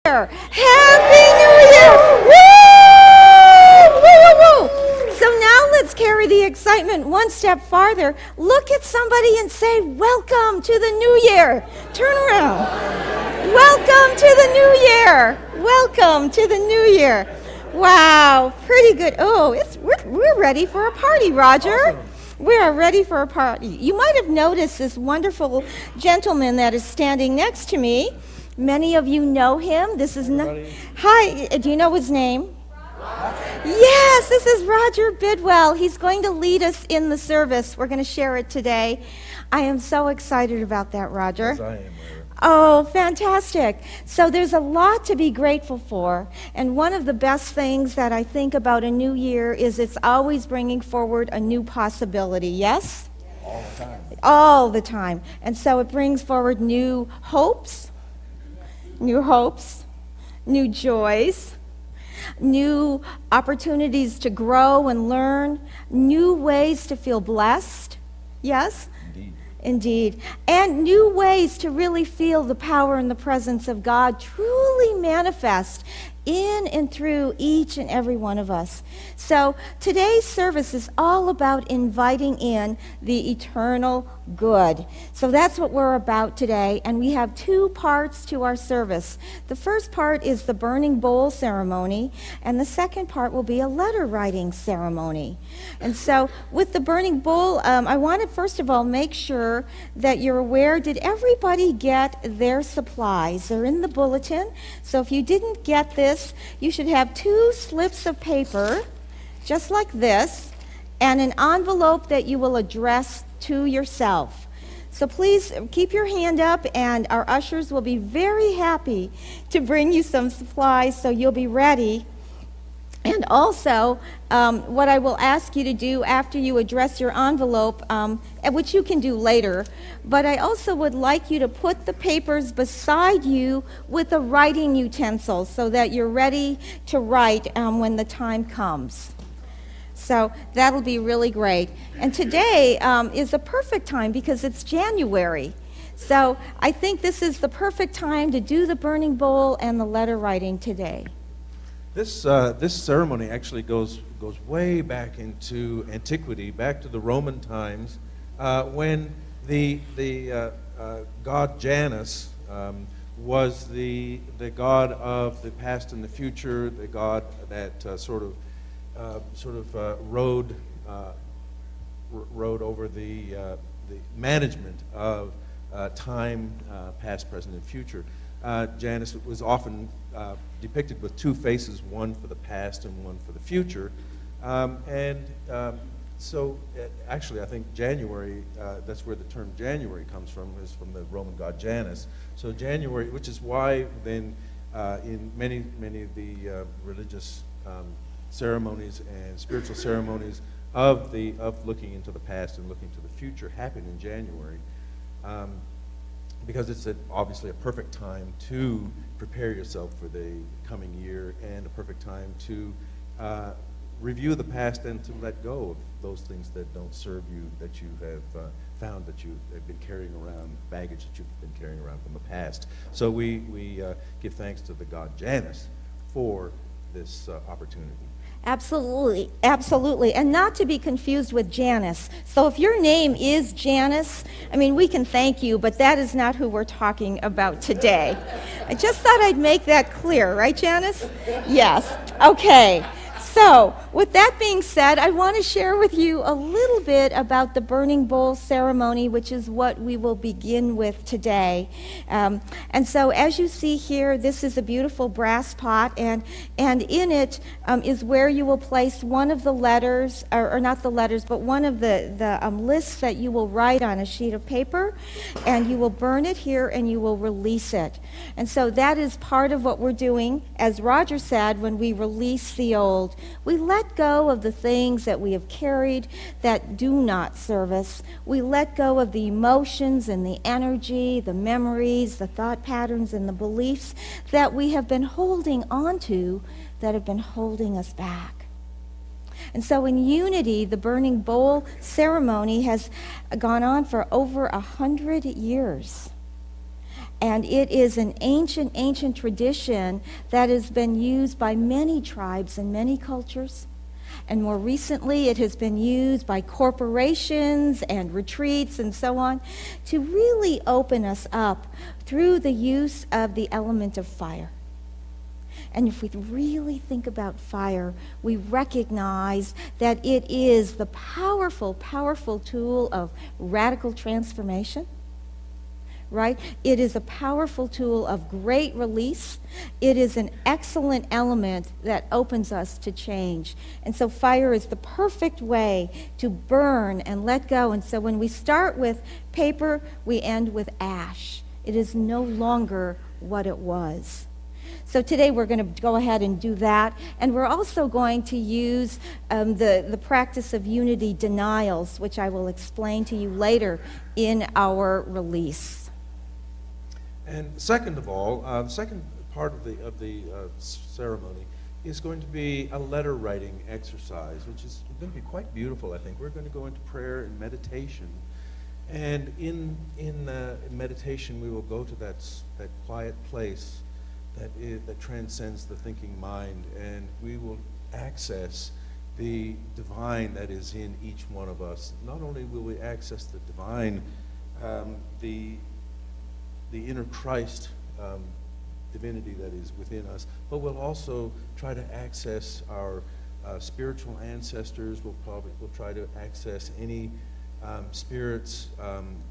Happy New Year! Woo! Woo, woo, woo! So now let's carry the excitement one step farther. Look at somebody and say, welcome to the new year. Turn around. Welcome to the new year. Welcome to the new year. Wow, pretty good. Oh, we're ready for a party, Roger. Awesome. We are ready for a party. You might have noticed this wonderful gentleman that is standing next to me. Many of you know him. This is Hi, do you know his name? Roger. Yes, this is Roger Bidwell. He's going to lead us in the service. We're going to share it today. I am so excited about that, Roger. Yes, I am, Myra. Oh, fantastic. So there's a lot to be grateful for. And one of the best things that I think about a new year is it's always bringing forward a new possibility, yes? All the time. All the time. And so it brings forward new hopes, new joys, new opportunities to grow and learn, new ways to feel blessed, yes? Indeed. And new ways to really feel the power and the presence of God truly manifest in and through each and every one of us. So today's service is all about inviting in the eternal good. So that's what we're about today, and we have two parts to our service. The first part is the burning bowl ceremony, and the second part will be a letter writing ceremony. And so with the burning bowl, I want to first of all make sure that you're aware, did everybody get their supplies? They're in the bulletin. So if you didn't get this, you should have two slips of paper, just like this, and an envelope that you will address to yourself. So please keep your hand up, and our ushers will be very happy to bring you some supplies so you'll be ready. And also, what I will ask you to do after you address your envelope, which you can do later, but I also would like you to put the papers beside you with a writing utensil so that you're ready to write when the time comes. So that'll be really great. And today is a perfect time because it's January. So I think this is the perfect time to do the burning bowl and the letter writing today. This ceremony actually goes way back into antiquity, back to the Roman times, when the god Janus was the god of the past and the future, the god that rode over the management of time, past, present, and future. Janus was often depicted with two faces, one for the past and one for the future. So actually I think January, that's where the term January comes from, is from the Roman god Janus. So January, which is why then in many of the religious ceremonies and spiritual ceremonies of looking into the past and looking to the future happen in January. Because it's obviously a perfect time to prepare yourself for the coming year and a perfect time to review the past and to let go of those things that don't serve you, that you have found that you have been carrying around, baggage that you've been carrying around from the past. So we give thanks to the god Janus for this opportunity. Absolutely, absolutely. And not to be confused with Janice. So if your name is Janice, I mean, we can thank you, but that is not who we're talking about today. I just thought I'd make that clear, right, Janice? Yes. Okay. So, with that being said, I want to share with you a little bit about the burning bowl ceremony, which is what we will begin with today. And so, as you see here, this is a beautiful brass pot, and in it is where you will place one of the letters, or not the letters, but one of the lists that you will write on a sheet of paper, and you will burn it here, and you will release it. And so that is part of what we're doing, as Roger said, when we release the old. We let go of the things that we have carried that do not serve us. We let go of the emotions and the energy, the memories, the thought patterns, and the beliefs that we have been holding on to that have been holding us back. And so in unity, the burning bowl ceremony has gone on for over 100 years. And it is an ancient, ancient tradition that has been used by many tribes and many cultures. And more recently, it has been used by corporations and retreats and so on to really open us up through the use of the element of fire. And if we really think about fire, we recognize that it is the powerful, powerful tool of radical transformation. Right? It is a powerful tool of great release. It is an excellent element that opens us to change. And so fire is the perfect way to burn and let go. And so when we start with paper, we end with ash. It is no longer what it was. So today we're going to go ahead and do that. And we're also going to use the practice of unity denials, which I will explain to you later in our release. And second of all, the second part of the ceremony is going to be a letter writing exercise, which is going to be quite beautiful, I think. We're going to go into prayer and meditation. And in meditation, we will go to that quiet place that transcends the thinking mind, and we will access the divine that is in each one of us. Not only will we access the divine, the inner Christ divinity that is within us, but we'll also try to access our spiritual ancestors. We'll try to access any spirits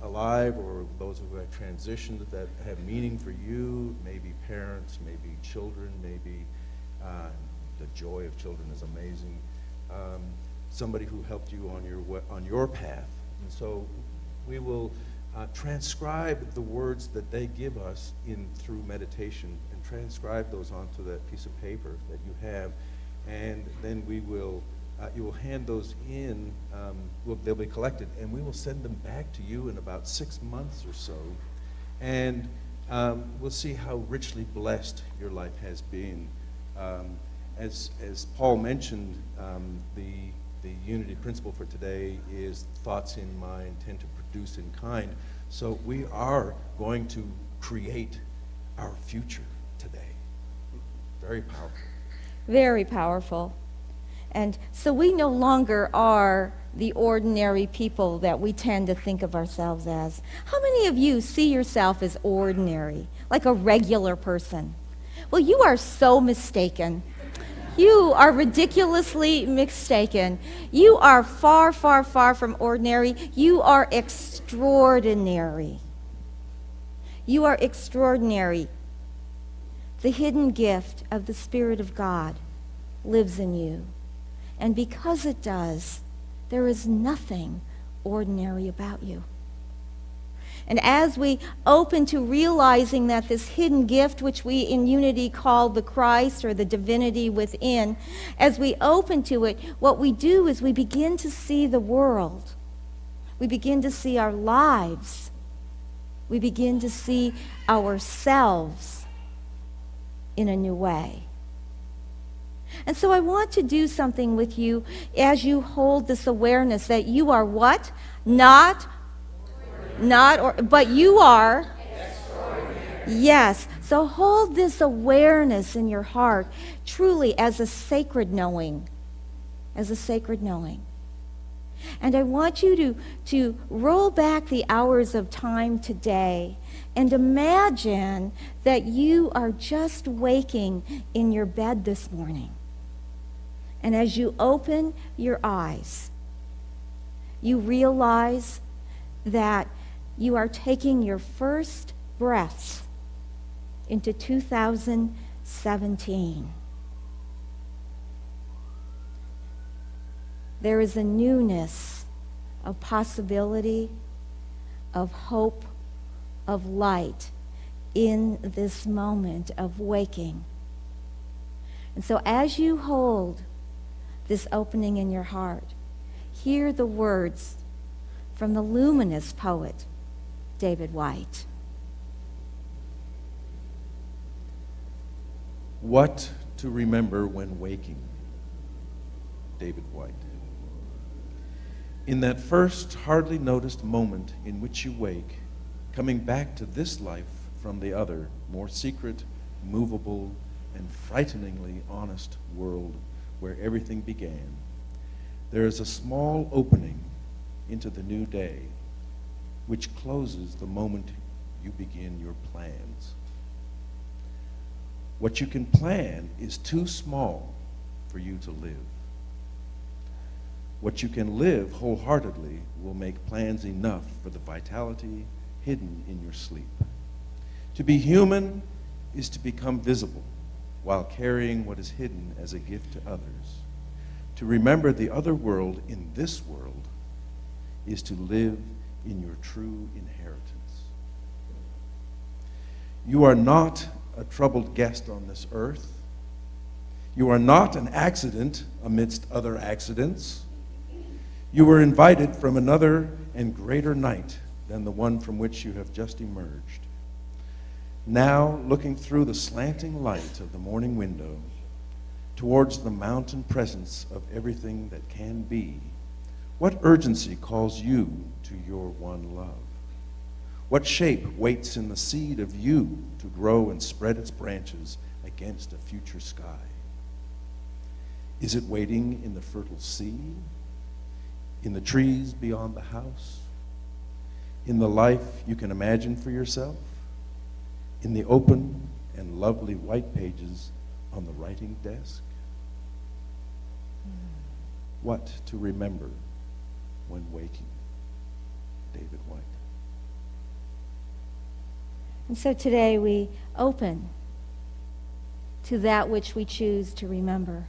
alive or those who have transitioned that have meaning for you, maybe parents, maybe children, maybe the joy of children is amazing. Somebody who helped you on your path. And so we will transcribe the words that they give us through meditation, and transcribe those onto that piece of paper that you have, and then we will you will hand those in. They'll be collected, and we will send them back to you in about 6 months or so, and we'll see how richly blessed your life has been. As Paul mentioned, the unity principle for today is thoughts in mind tend to produce in kind. So we are going to create our future today. Very powerful. Very powerful. And so we no longer are the ordinary people that we tend to think of ourselves as. How many of you see yourself as ordinary, like a regular person? Well, you are so mistaken. You are ridiculously mistaken. You are far, far, far from ordinary. You are extraordinary. You are extraordinary. The hidden gift of the Spirit of God lives in you. And because it does, there is nothing ordinary about you. And as we open to realizing that this hidden gift, which we in unity call the Christ or the divinity within, as we open to it, what we do is we begin to see the world. We begin to see our lives. We begin to see ourselves in a new way. And so I want to do something with you as you hold this awareness that you are what? But you are extraordinary. Yes. So hold this awareness in your heart truly as a sacred knowing. As a sacred knowing. And I want you to roll back the hours of time today and imagine that you are just waking in your bed this morning. And as you open your eyes, you realize that you are taking your first breaths into 2017. There is a newness of possibility, of hope, of light in this moment of waking. And so as you hold this opening in your heart, hear the words from the luminous poet, David Whyte. What to remember when waking, David Whyte. In that first hardly noticed moment in which you wake, coming back to this life from the other, more secret, movable, and frighteningly honest world where everything began, there is a small opening into the new day which closes the moment you begin your plans. What you can plan is too small for you to live. What you can live wholeheartedly will make plans enough for the vitality hidden in your sleep. To be human is to become visible while carrying what is hidden as a gift to others. To remember the other world in this world is to live in your true inheritance. You are not a troubled guest on this earth. You are not an accident amidst other accidents. You were invited from another and greater night than the one from which you have just emerged. Now, looking through the slanting light of the morning window towards the mountain presence of everything that can be, what urgency calls you to your one love? What shape waits in the seed of you to grow and spread its branches against a future sky? Is it waiting in the fertile sea, in the trees beyond the house, in the life you can imagine for yourself, in the open and lovely white pages on the writing desk? What to remember when waking? David White. And so today we open to that which we choose to remember.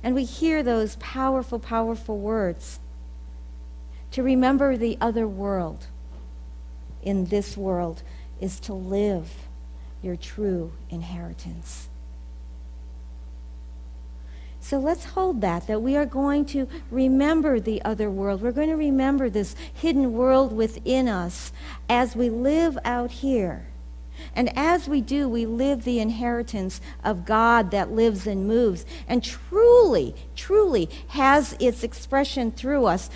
And we hear those powerful, powerful words. To remember the other world in this world is to live your true inheritance. So let's hold that we are going to remember the other world. We're going to remember this hidden world within us as we live out here. And as we do, we live the inheritance of God that lives and moves and truly, truly has its expression through us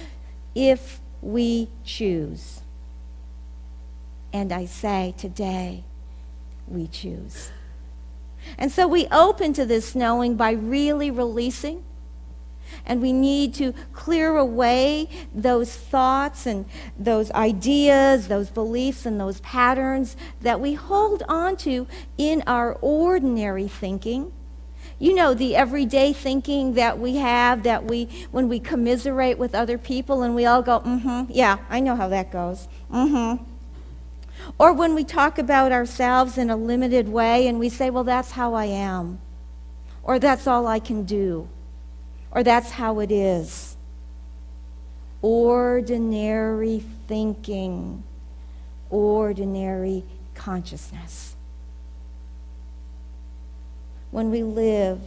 if we choose. And I say today, we choose. And so we open to this knowing by really releasing. And we need to clear away those thoughts and those ideas, those beliefs and those patterns that we hold on to in our ordinary thinking. You know, the everyday thinking that we have, when we commiserate with other people and we all go, yeah, I know how that goes, Or when we talk about ourselves in a limited way and we say, well, that's how I am. Or that's all I can do. Or that's how it is. Ordinary thinking. Ordinary consciousness. When we live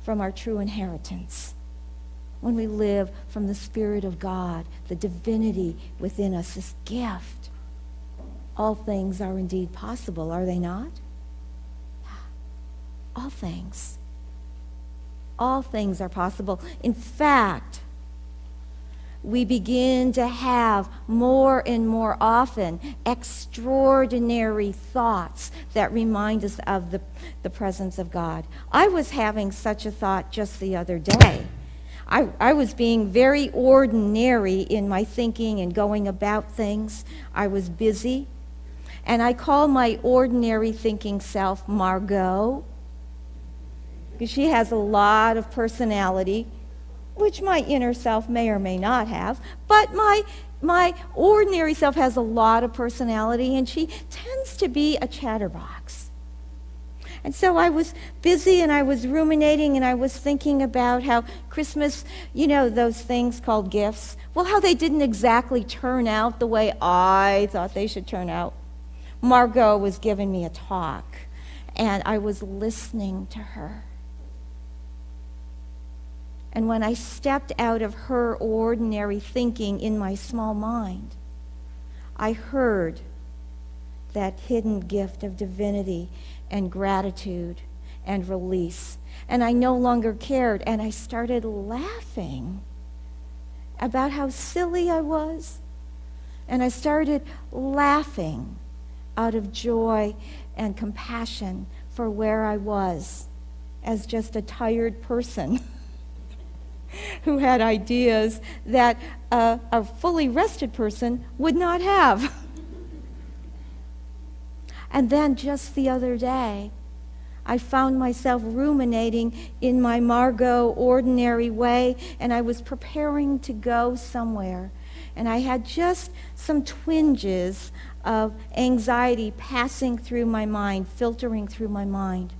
from our true inheritance. When we live from the Spirit of God, the divinity within us, this gift. All things are indeed possible, are they not? All things. All things are possible. In fact, we begin to have more and more often extraordinary thoughts that remind us of the presence of God. I was having such a thought just the other day. I was being very ordinary in my thinking and going about things. I was busy. And I call my ordinary thinking self Margot, because she has a lot of personality, which my inner self may or may not have. But my ordinary self has a lot of personality, and she tends to be a chatterbox. And so I was busy, and I was ruminating, and I was thinking about how Christmas, you know, those things called gifts, well, how they didn't exactly turn out the way I thought they should turn out. Margot was giving me a talk, and I was listening to her. And when I stepped out of her ordinary thinking in my small mind, I heard that hidden gift of divinity and gratitude and release. And I no longer cared, and I started laughing about how silly I was. And I started laughing out of joy and compassion for where I was as just a tired person who had ideas that a fully rested person would not have. And then just the other day, I found myself ruminating in my Margot ordinary way, and I was preparing to go somewhere. And I had just some twinges of anxiety passing through my mind, filtering through my mind.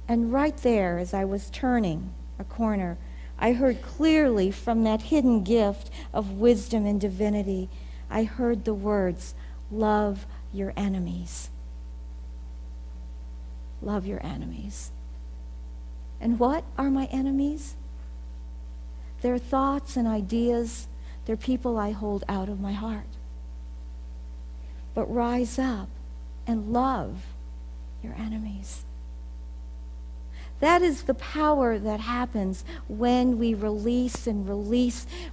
And right there, as I was turning a corner, I heard clearly from that hidden gift of wisdom and divinity, I heard the words, love your enemies. Love your enemies. And what are my enemies? They're thoughts and ideas. They're people I hold out of my heart. But rise up and love your enemies. That is the power that happens when we release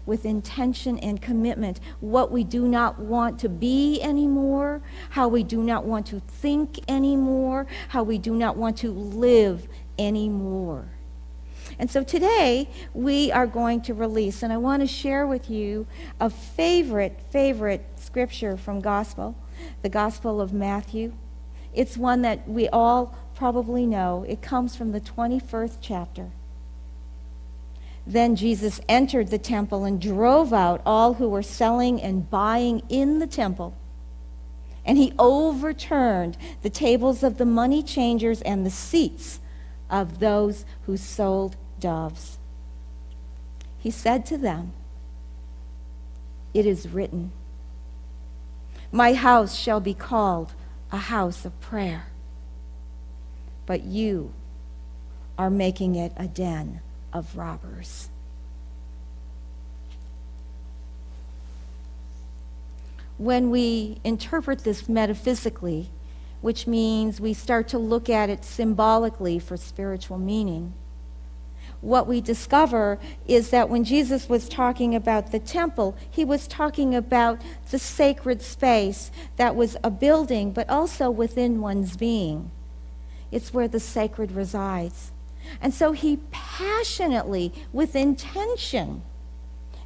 with intention and commitment what we do not want to be anymore, how we do not want to think anymore, how we do not want to live anymore. And so today we are going to release, and I want to share with you a favorite scripture from the Gospel of Matthew. It's one that we all probably know. It comes from the 21st chapter. Then Jesus entered the temple and drove out all who were selling and buying in the temple. And he overturned the tables of the money changers and the seats of those who sold doves. He said to them, "It is written, my house shall be called a house of prayer. But you are making it a den of robbers." When we interpret this metaphysically, which means we start to look at it symbolically for spiritual meaning, what we discover is that when Jesus was talking about the temple, he was talking about the sacred space that was a building, but also within one's being. It's where the sacred resides. And so he passionately, with intention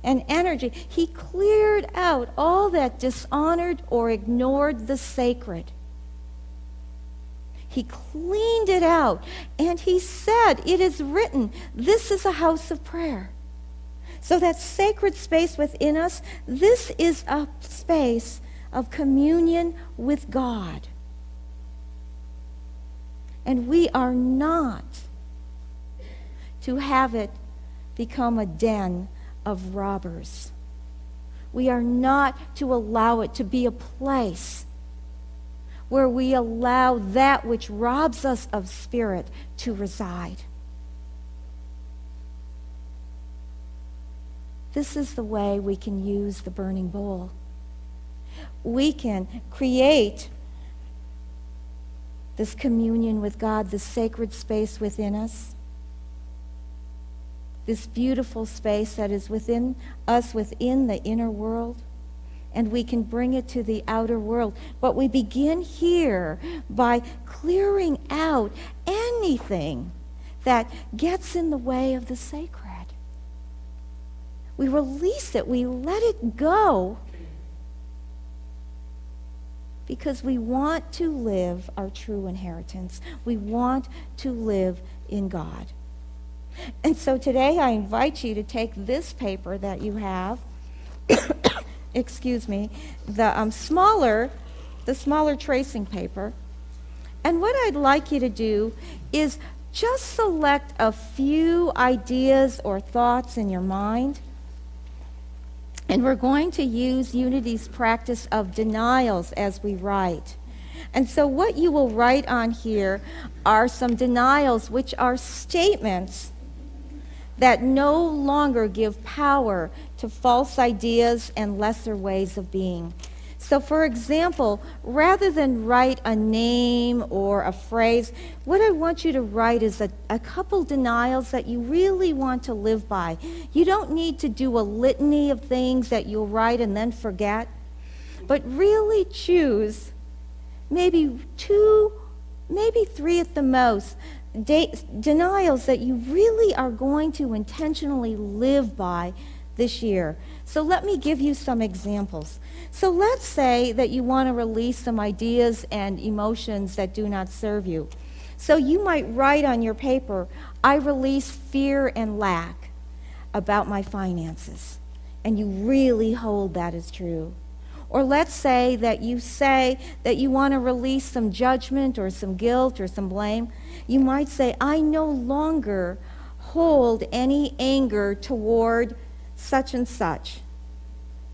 and energy, he cleared out all that dishonored or ignored the sacred. He cleaned it out, and he said, "It is written, this is a house of prayer." So that sacred space within us, this is a space of communion with God. And we are not to have it become a den of robbers. We are not to allow it to be a place where we allow that which robs us of spirit to reside. This is the way we can use the burning bowl. We can create this communion with God, this sacred space within us, this beautiful space that is within us, within the inner world, and we can bring it to the outer world. But we begin here by clearing out anything that gets in the way of the sacred. We release it, we let it go, because we want to live our true inheritance. We want to live in God. And so today I invite you to take this paper that you have, excuse me, the smaller tracing paper. And what I'd like you to do is just select a few ideas or thoughts in your mind. And we're going to use Unity's practice of denials as we write. And so what you will write on here are some denials, which are statements that no longer give power to false ideas and lesser ways of being. So for example, rather than write a name or a phrase, what I want you to write is a couple denials that you really want to live by. You don't need to do a litany of things that you'll write and then forget. but really choose maybe 2, maybe 3 at the most, denials that you really are going to intentionally live by this year. So let me give you some examples. So let's say that you want to release some ideas and emotions that do not serve you. So you might write on your paper, I release fear and lack about my finances. And you really hold that as true. Or let's say that you want to release some judgment or some guilt or some blame. You might say, I no longer hold any anger toward such and such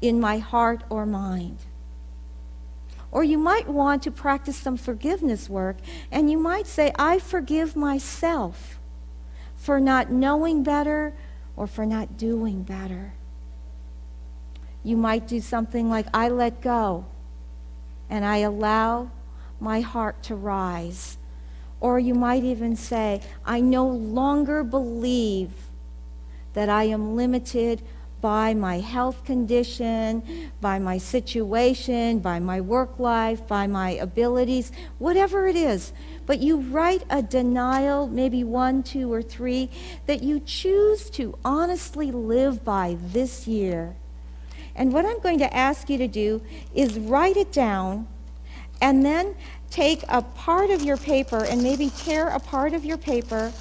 in my heart or mind. Or you might want to practice some forgiveness work, and you might say, I forgive myself for not knowing better or for not doing better. You might do something like, I let go and I allow my heart to rise. Or you might even say, I no longer believe that I am limited by my health condition, by my situation, by my work life, by my abilities, whatever it is. But you write a denial, maybe 1, 2, or 3, that you choose to honestly live by this year. And what I'm going to ask you to do is write it down and then take a part of your paper and maybe tear a part of your paper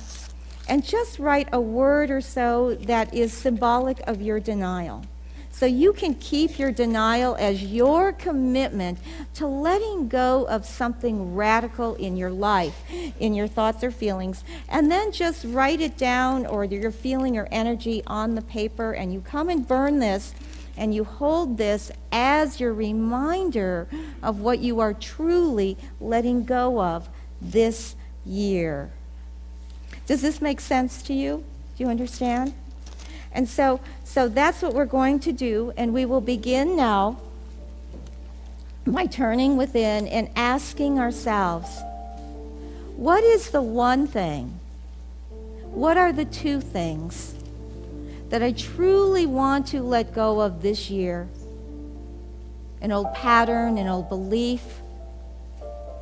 and just write a word or so that is symbolic of your denial. So you can keep your denial as your commitment to letting go of something radical in your life, in your thoughts or feelings, and then just write it down or your feeling or energy on the paper, and you come and burn this, and you hold this as your reminder of what you are truly letting go of this year. Does this make sense to you? Do you understand? And so that's what we're going to do, and we will begin now by turning within and asking ourselves, what is the one thing? What are the 2 things that I truly want to let go of this year? An old pattern, an old belief,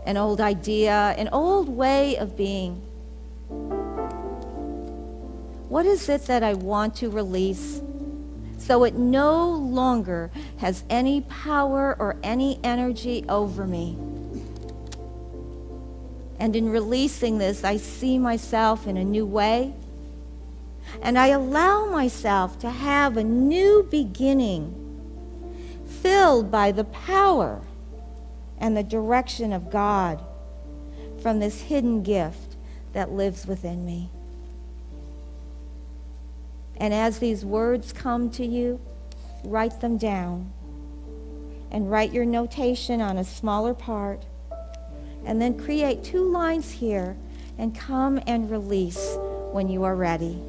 an old idea, an old way of being. What is it that I want to release so it no longer has any power or any energy over me? And in releasing this, I see myself in a new way, and I allow myself to have a new beginning filled by the power and the direction of God from this hidden gift that lives within me. And as these words come to you, write them down and write your notation on a smaller part, and then create 2 lines here and come and release when you are ready.